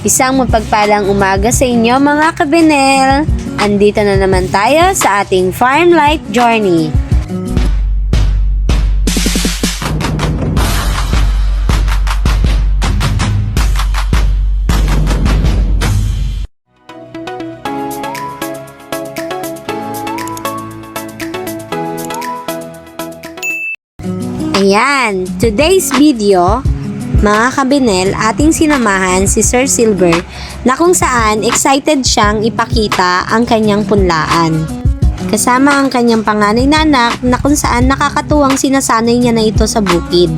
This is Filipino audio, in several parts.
Isang mapagpalang umaga sa inyo mga kabinel. Andito na naman tayo sa ating farm life journey. Ayan, today's video, mga kabinel, ating sinamahan si Sir Silver na kung saan excited siyang ipakita ang kanyang punlaan. Kasama ang kanyang panganay na anak na kung saan nakakatuwang sinasanay niya na ito sa bukid.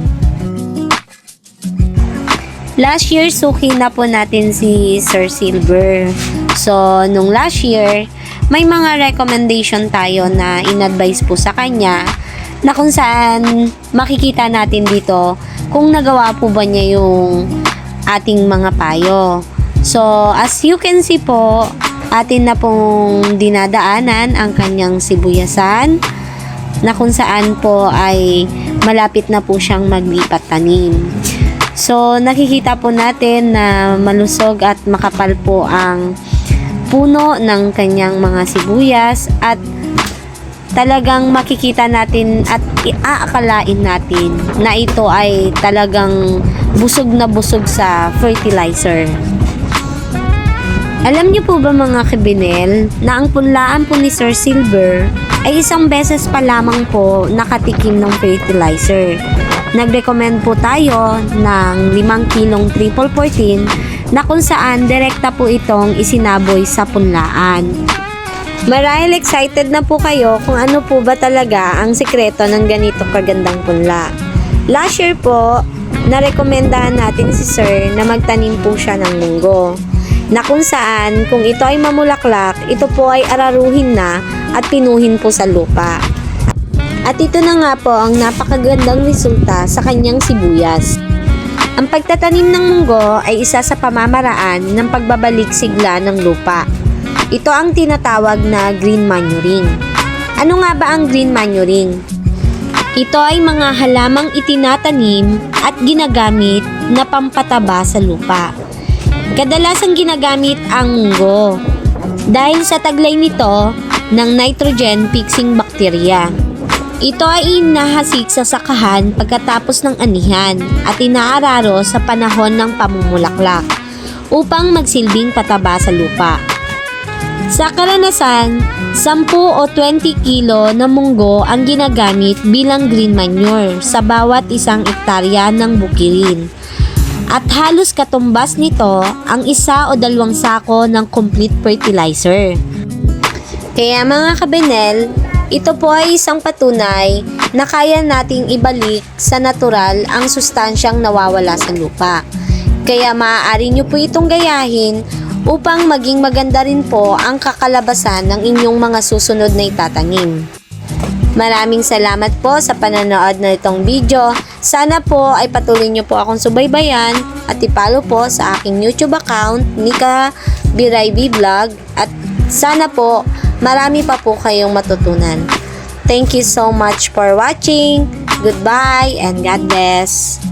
Last year, suki na po natin si Sir Silver. So, nung last year, may mga recommendation tayo na in-advise po sa kanya na kung saan makikita natin dito kung nagawa po ba niya yung ating mga payo. So, as you can see po, atin na pong dinadaanan ang kanyang sibuyasan na kung saan po ay malapit na po siyang maglipat tanim. So, nakikita po natin na malusog at makapal po ang puno ng kanyang mga sibuyas at talagang makikita natin at iaakalain natin na ito ay talagang busog na busog sa fertilizer. Alam niyo po ba mga kabinel na ang punlaan po ni Sir Silver ay isang beses pa lamang po nakatikim ng fertilizer. Nag-recommend po tayo ng 5 kilong triple 14 na kung saan direkta po itong isinaboy sa punlaan. Marahil excited na po kayo kung ano po ba talaga ang sikreto ng ganito kagandang punla. Last year po, narekomendahan natin si Sir na magtanim po siya ng munggo. Na kung saan, kung ito ay mamulaklak, ito po ay araruhin na at pinuhin po sa lupa. At ito na nga po ang napakagandang resulta sa kanyang sibuyas. Ang pagtatanim ng munggo ay isa sa pamamaraan ng pagbabalik sigla ng lupa. Ito ang tinatawag na green manuring. Ano nga ba ang green manuring? Ito ay mga halamang itinatanim at ginagamit na pampataba sa lupa. Kadalasang ginagamit ang munggo dahil sa taglay nito ng nitrogen fixing bacteria. Ito ay inahasik sa sakahan pagkatapos ng anihan at inaararo sa panahon ng pamumulaklak upang magsilbing pataba sa lupa. Sa karanasan, 10 o 20 kilo na munggo ang ginagamit bilang green manure sa bawat isang ektarya ng bukirin. At halos katumbas nito ang 1 o 2 sako ng complete fertilizer. Kaya mga kabinel, ito po ay isang patunay na kaya nating ibalik sa natural ang sustansyang nawawala sa lupa. Kaya maaari nyo po itong gayahin upang maging maganda rin po ang kakalabasan ng inyong mga susunod na itatanim. Maraming salamat po sa pananood na itong video. Sana po ay patuloy nyo po akong subaybayan at ipalo po sa aking YouTube account, Nika Biray Vlog, at sana po marami pa po kayong matutunan. Thank you so much for watching. Goodbye and God bless.